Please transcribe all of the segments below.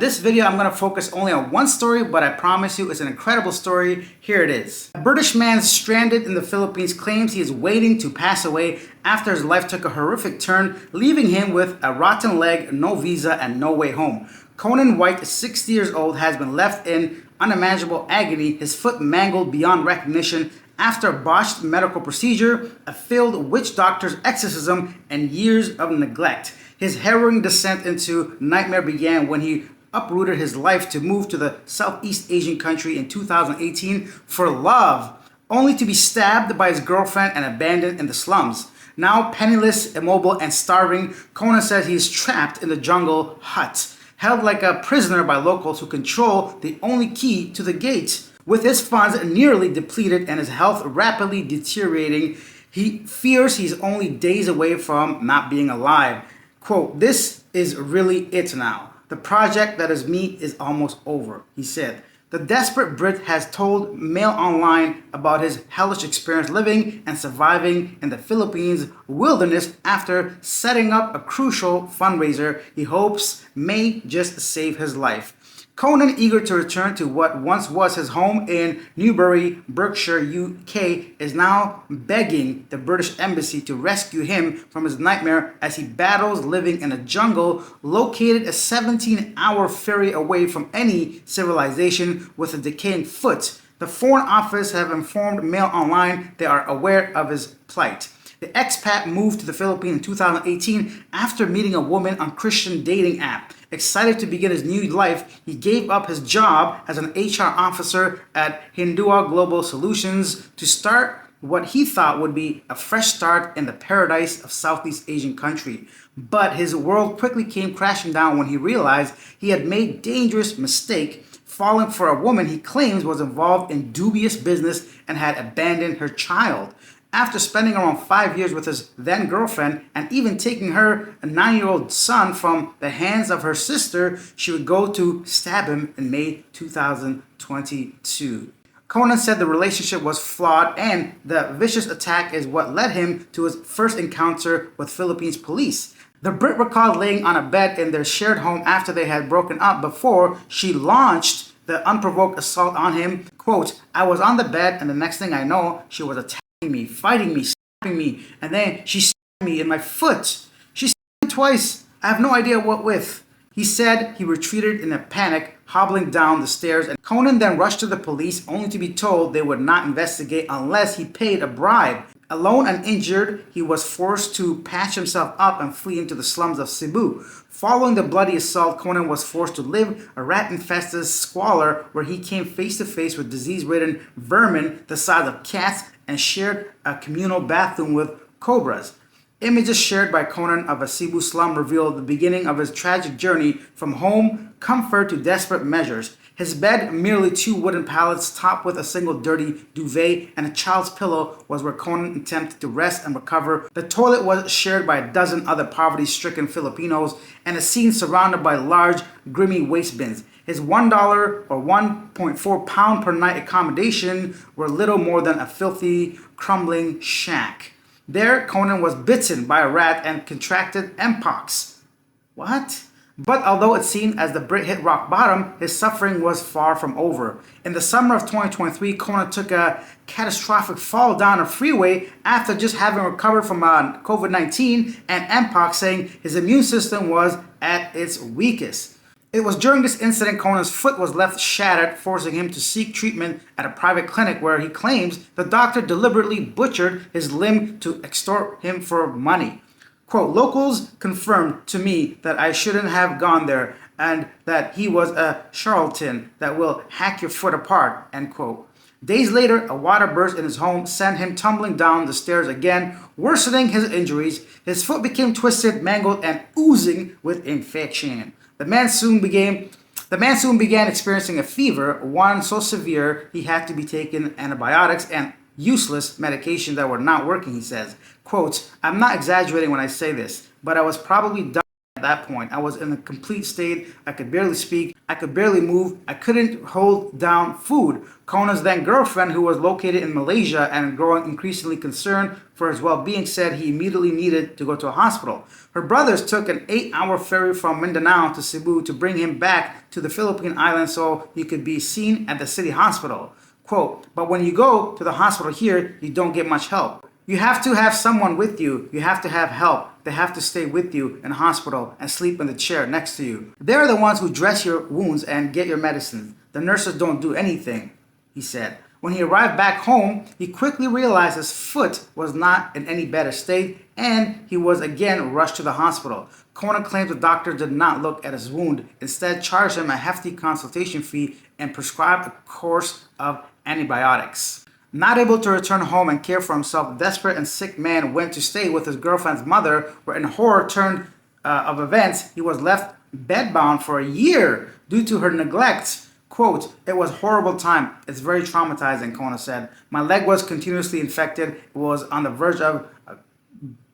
this video, I'm going to focus only on one story, but I promise you it's an incredible story. Here it is. A British man stranded in the Philippines claims he is waiting to pass away after his life took a horrific turn, leaving him with a rotten leg, no visa, and no way home. Conan White, 60 years old, has been left in unimaginable agony, his foot mangled beyond recognition after a botched medical procedure, a failed witch doctor's exorcism, and years of neglect. His harrowing descent into nightmare began when he uprooted his life to move to the Southeast Asian country in 2018 for love, only to be stabbed by his girlfriend and abandoned in the slums. Now penniless, immobile, and starving, Conan says he is trapped in the jungle hut, held like a prisoner by locals who control the only key to the gate. With his funds nearly depleted and his health rapidly deteriorating, he fears he's only days away from not being alive. Quote, "This is really it now. The project that is me is almost over," he said. The desperate Brit has told Mail Online about his hellish experience living and surviving in the Philippines wilderness after setting up a crucial fundraiser he hopes may just save his life. Conan, eager to return to what once was his home in Newbury, Berkshire, UK, is now begging the British Embassy to rescue him from his nightmare as he battles living in a jungle located a 17-hour ferry away from any civilization with a decaying foot. The Foreign Office have informed Mail Online they are aware of his plight. The expat moved to the Philippines in 2018 after meeting a woman on Christian dating app. Excited to begin his new life, he gave up his job as an HR officer at Hindua Global Solutions to start what he thought would be a fresh start in the paradise of Southeast Asian country. But his world quickly came crashing down when he realized he had made a dangerous mistake, falling for a woman he claims was involved in dubious business and had abandoned her child. After spending around 5 years with his then girlfriend and even taking her a 9-year-old son from the hands of her sister, she would go to stab him in May 2022. Conan said the relationship was flawed and the vicious attack is what led him to his first encounter with Philippines police. The Brit recalled laying on a bed in their shared home after they had broken up before she launched the unprovoked assault on him. Quote, "I was on the bed and the next thing I know, she was attacking me, fighting me, slapping me, and then she stabbed me in my foot. She stabbed me twice. I have no idea what with." He said he retreated in a panic, hobbling down the stairs, and Conan then rushed to the police only to be told they would not investigate unless he paid a bribe. Alone and injured, he was forced to patch himself up and flee into the slums of Cebu. Following the bloody assault, Conan was forced to live a rat-infested squalor where he came face to face with disease-ridden vermin the size of cats and shared a communal bathroom with cobras. Images shared by Conan of a Cebu slum revealed the beginning of his tragic journey from home comfort to desperate measures. His bed, merely 2 wooden pallets topped with a single dirty duvet and a child's pillow, was where Conan attempted to rest and recover. The toilet was shared by a dozen other poverty-stricken Filipinos and a scene surrounded by large, grimy waste bins. His $1 or 1.4 pound per night accommodation were little more than a filthy, crumbling shack. There, Conan was bitten by a rat and contracted mpox. What? But although it seemed as the Brit hit rock bottom, his suffering was far from over. In the summer of 2023, Conan took a catastrophic fall down a freeway after just having recovered from COVID-19 and mpox, saying his immune system was at its weakest. It was during this incident Conan's foot was left shattered, forcing him to seek treatment at a private clinic where he claims the doctor deliberately butchered his limb to extort him for money. Quote, "Locals confirmed to me that I shouldn't have gone there and that he was a charlatan that will hack your foot apart," end quote. Days later, a water burst in his home sent him tumbling down the stairs again, worsening his injuries. His foot became twisted, mangled, and oozing with infection. The man soon began experiencing a fever, one so severe he had to be taken antibiotics and useless medication that were not working, he says. Quote, "I'm not exaggerating when I say this, but I was probably dying At that point, I was in a complete state. I could barely speak. I could barely move. I couldn't hold down food. Conan's then girlfriend, who was located in Malaysia and growing increasingly concerned for his well-being, said he immediately needed to go to a hospital. Her brothers took an 8-hour ferry from Mindanao to Cebu to bring him back to the Philippine islands so he could be seen at the city hospital. Quote, but when you go to the hospital here, you don't get much help. You have to have someone with you. You have to have help. They have to stay with you in hospital and sleep in the chair next to you. They're the ones who dress your wounds and get your medicines. The nurses don't do anything, he said. When he arrived back home, he quickly realized his foot was not in any better state and he was again rushed to the hospital. Conan claims the doctor did not look at his wound, instead charged him a hefty consultation fee and prescribed a course of antibiotics. Not able to return home and care for himself, the desperate and sick man went to stay with his girlfriend's mother, where in horror of events, he was left bedbound for a year due to her neglect. Quote, it was a horrible time. It's very traumatizing, Conan said. My leg was continuously infected. It was on the verge of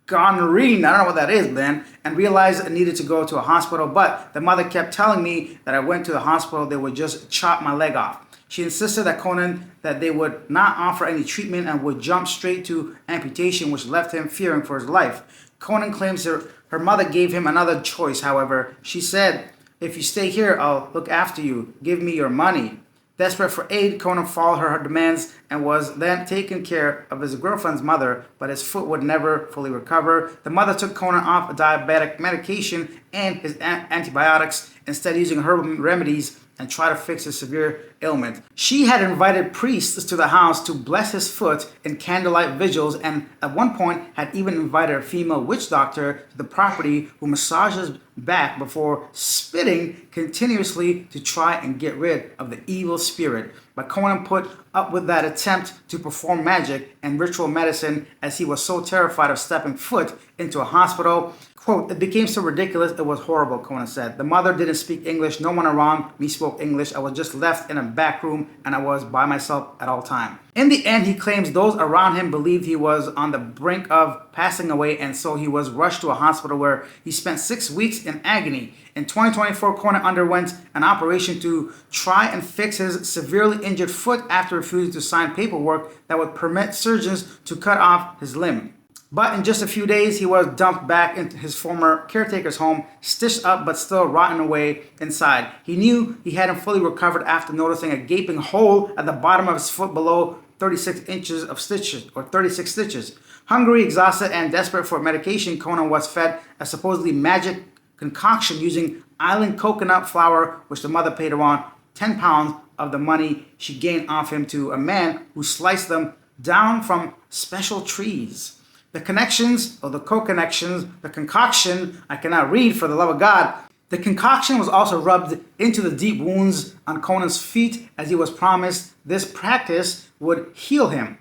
gonorrhea, I don't know what that is, man, and realized I needed to go to a hospital, but the mother kept telling me that I went to the hospital, they would just chop my leg off. She insisted that Conan that they would not offer any treatment and would jump straight to amputation, which left him fearing for his life. Conan claims her mother gave him another choice, however. She said, if you stay here, I'll look after you. Give me your money. Desperate for aid, Conan followed her demands and was then taken care of his girlfriend's mother, but his foot would never fully recover. The mother took Conan off diabetic medication and his antibiotics, instead using herbal remedies and try to fix his severe ailment. She had invited priests to the house to bless his foot in candlelight vigils, and at one point had even invited a female witch doctor to the property who massages back before spitting continuously to try and get rid of the evil spirit. But Conan put up with that attempt to perform magic and ritual medicine as he was so terrified of stepping foot into a hospital. Quote, it became so ridiculous, it was horrible, Conan said. The mother didn't speak English, no one around me spoke English. I was just left in a back room and I was by myself at all time. In the end, he claims those around him believed he was on the brink of passing away, and so he was rushed to a hospital where he spent 6 weeks in agony. In 2024, Conan underwent an operation to try and fix his severely injured foot after refusing to sign paperwork that would permit surgeons to cut off his limb. But in just a few days, he was dumped back into his former caretaker's home, stitched up but still rotting away inside. He knew he hadn't fully recovered after noticing a gaping hole at the bottom of his foot below 36 inches of stitches, or 36 stitches. Hungry, exhausted, and desperate for medication, Conan was fed a supposedly magic concoction using island coconut flour, which the mother paid around 10 pounds of the money she gained off him to a man who sliced them down from special trees. The connections, or the co-connections, the concoction, I cannot read for the love of God. The concoction was also rubbed into the deep wounds on Conan's feet as he was promised this practice would heal him.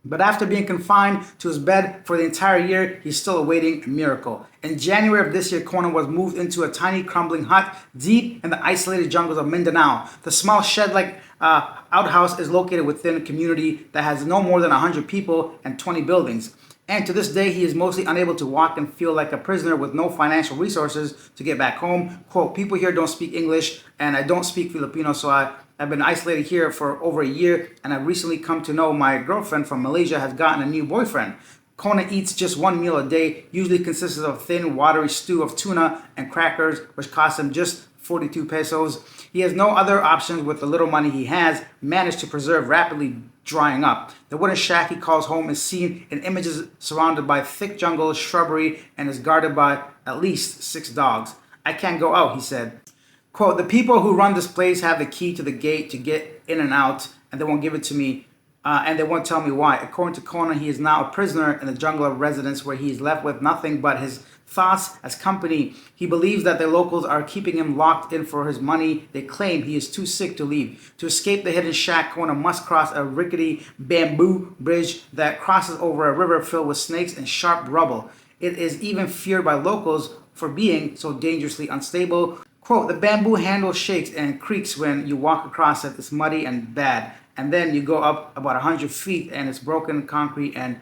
But after being confined to his bed for the entire year, he's still awaiting a miracle. In January of this year, Conan was moved into a tiny crumbling hut deep in the isolated jungles of Mindanao. The small shed-like outhouse is located within a community that has no more than 100 people and 20 buildings. And to this day, he is mostly unable to walk and feel like a prisoner with no financial resources to get back home. Quote, people here don't speak English and I don't speak Filipino, so I've been isolated here for over a year, and I've recently come to know my girlfriend from Malaysia has gotten a new boyfriend. Conan eats just one meal a day, usually consists of a thin, watery stew of tuna and crackers, which costs him just 42 pesos. He has no other options with the little money he has managed to preserve rapidly drying up. The wooden shack he calls home is seen in images surrounded by thick jungle, shrubbery, and is guarded by at least 6 dogs. I can't go out, he said. Quote, the people who run this place have the key to the gate to get in and out, and they won't give it to me, and they won't tell me why. According to Conan, he is now a prisoner in the jungle of residence where he is left with nothing but his thoughts as company. He believes that the locals are keeping him locked in for his money. They claim he is too sick to leave. To escape the hidden shack, Conan must cross a rickety bamboo bridge that crosses over a river filled with snakes and sharp rubble. It is even feared by locals for being so dangerously unstable. Quote, the bamboo handle shakes and creaks when you walk across it. It's muddy and bad. And then you go up about 100 feet and it's broken concrete and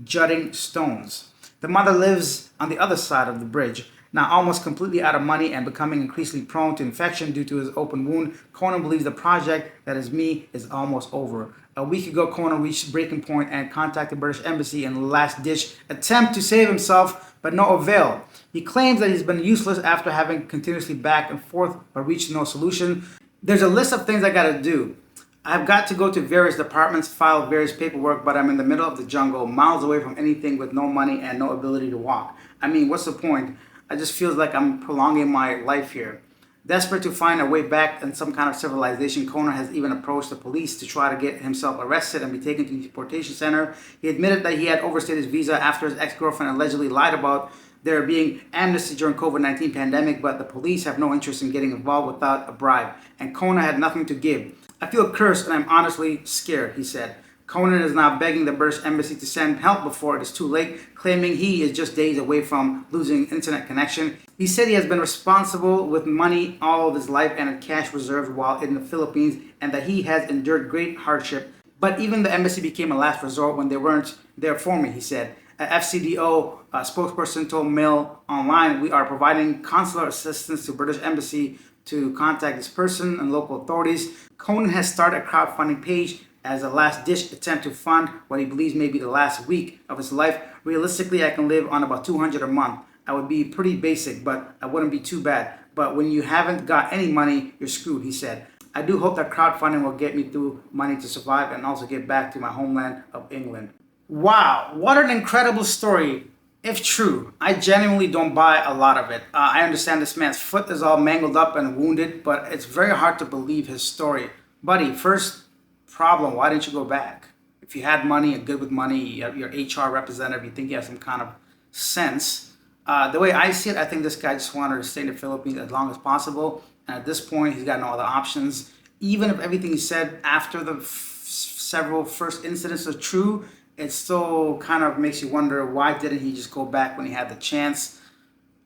jutting stones. The mother lives on the other side of the bridge. Now, almost completely out of money and becoming increasingly prone to infection due to his open wound, Conan believes the project, that is me, is almost over. A week ago, Conan reached breaking point and contacted the British Embassy in a last-ditch attempt to save himself, but no avail. He claims that he's been useless after having continuously back and forth, but reached no solution. There's a list of things I gotta do. I've got to go to various departments, file various paperwork, but I'm in the middle of the jungle, miles away from anything with no money and no ability to walk. I mean, what's the point? I just feels like I'm prolonging my life here. Desperate to find a way back in some kind of civilization, Conan has even approached the police to try to get himself arrested and be taken to the deportation center. He admitted that he had overstayed his visa after his ex-girlfriend allegedly lied about there being amnesty during COVID-19 pandemic, but the police have no interest in getting involved without a bribe, and Conan had nothing to give. I feel cursed and I'm honestly scared, he said. Conan is now begging the British Embassy to send help before it is too late, claiming he is just days away from losing internet connection. He said he has been responsible with money all of his life and had cash reserves while in the Philippines, and that he has endured great hardship. But even the embassy became a last resort when they weren't there for me, he said. A FCDO spokesperson told Mail Online, "We are providing consular assistance to British Embassy to contact this person and local authorities." Conan has started a crowdfunding page as a last-ditch attempt to fund what he believes may be the last week of his life. Realistically, I can live on about $200 a month. I would be pretty basic, but I wouldn't be too bad. But when you haven't got any money, you're screwed, he said. I do hope that crowdfunding will get me through money to survive and also get back to my homeland of England. Wow, what an incredible story. If true, I genuinely don't buy a lot of it. I understand this man's foot is all mangled up and wounded, but it's very hard to believe his story. Buddy, first problem, why didn't you go back? If you had money and good with money, your HR representative, you think you have some kind of sense. The way I see it, I think this guy just wanted to stay in the Philippines as long as possible. And at this point, he's got no other options. Even if everything he said after the several first incidents are true, it still kind of makes you wonder, why didn't he just go back when he had the chance?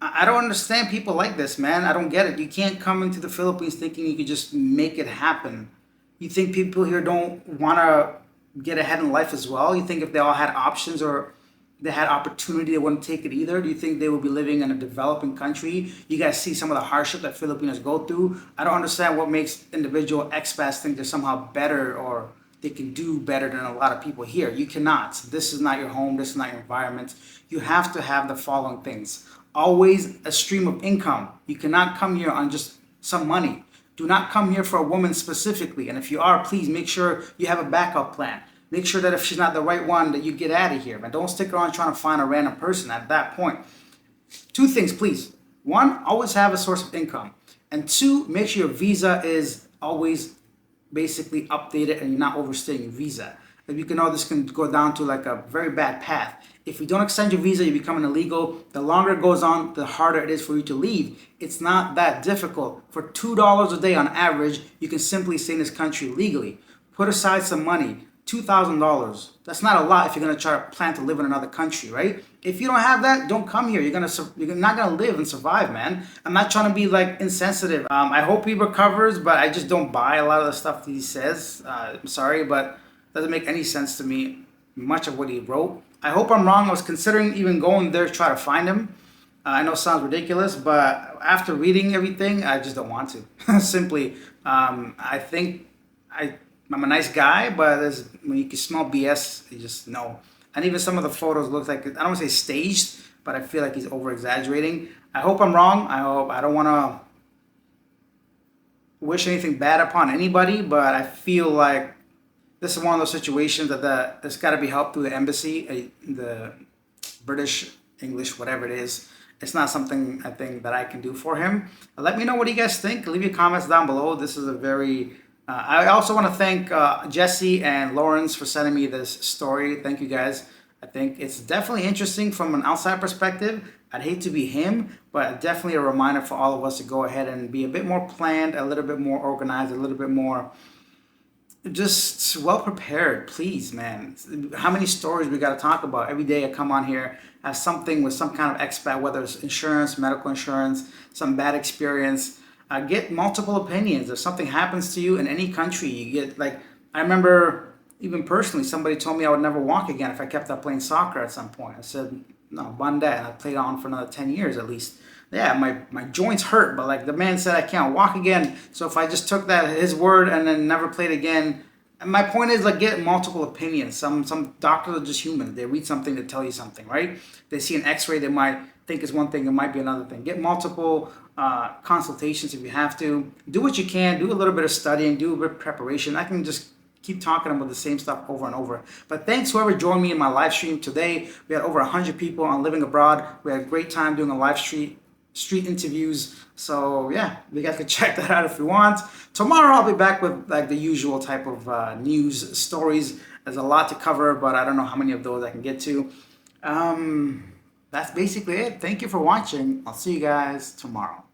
I don't understand people like this, man. I don't get it. You can't come into the Philippines thinking you could just make it happen. You think people here don't want to get ahead in life as well? You think if they all had options or they had opportunity, they wouldn't take it either? Do you think they would be living in a developing country? You guys see some of the hardship that Filipinos go through. I don't understand what makes individual expats think they're somehow better or they can do better than a lot of people here. You cannot. This is not your home. This is not your environment. You have to have the following things. Always a stream of income. You cannot come here on just some money. Do not come here for a woman specifically. And if you are, please make sure you have a backup plan. Make sure that if she's not the right one, that you get out of here. But don't stick around trying to find a random person at that point. Two things, please. One, always have a source of income. And two, make sure your visa is always basically updated and you're not overstaying your visa. As you can know, this can go down to like a very bad path. If you don't extend your visa, you become an illegal. The longer it goes on, the harder it is for you to leave. It's not that difficult. For $2 a day on average, you can simply stay in this country legally. Put aside some money. $2,000. That's not a lot if you're gonna try to plan to live in another country, right? If you don't have that, don't come here. You're not gonna live and survive, man. I'm not trying to be like insensitive. I hope he recovers, but I just don't buy a lot of the stuff that he says. I'm sorry, but it doesn't make any sense to me. Much of what he wrote. I hope I'm wrong. I was considering even going there to try to find him. I know it sounds ridiculous, but after reading everything, I just don't want to. Simply, I think I'm a nice guy, but when you can smell BS, you just know. And even some of the photos look like, I don't want to say staged, but I feel like he's over exaggerating. I hope I'm wrong. I don't want to wish anything bad upon anybody, but I feel like this is one of those situations that it's got to be helped through the embassy, the British, English, whatever it is. It's not something I think that I can do for him. Let me know what you guys think. Leave your comments down below. This is a very I also want to thank Jesse and Lawrence for sending me this story. Thank you guys. I think it's definitely interesting from an outside perspective. I'd hate to be him, but definitely a reminder for all of us to go ahead and be a bit more planned, a little bit more organized, a little bit more just well prepared. Please, man. How many stories we got to talk about? Every day I come on here, have something with some kind of expat, whether it's insurance, medical insurance, some bad experience. Get multiple opinions. If something happens to you in any country, you get like, I remember even personally, somebody told me I would never walk again if I kept up playing soccer at some point. I said, no, banda, and I played on for another 10 years at least. yeah, my joints hurt, but like the man said I can't walk again. So if I just took that his word and then never played again, and my point is like get multiple opinions. Some doctors are just human. They read something to tell you something, right? They see an X-ray, they might think is one thing, it might be another thing. Get multiple consultations if you have to. Do what you can. Do a little bit of studying. Do a bit of preparation. I can just keep talking about the same stuff over and over. But thanks whoever joined me in my live stream today. We had over 100 people on Living Abroad. We had a great time doing a live street interviews. So yeah, you guys can check that out if you want. Tomorrow I'll be back with like the usual type of news stories. There's a lot to cover, but I don't know how many of those I can get to. That's basically it. Thank you for watching. I'll see you guys tomorrow.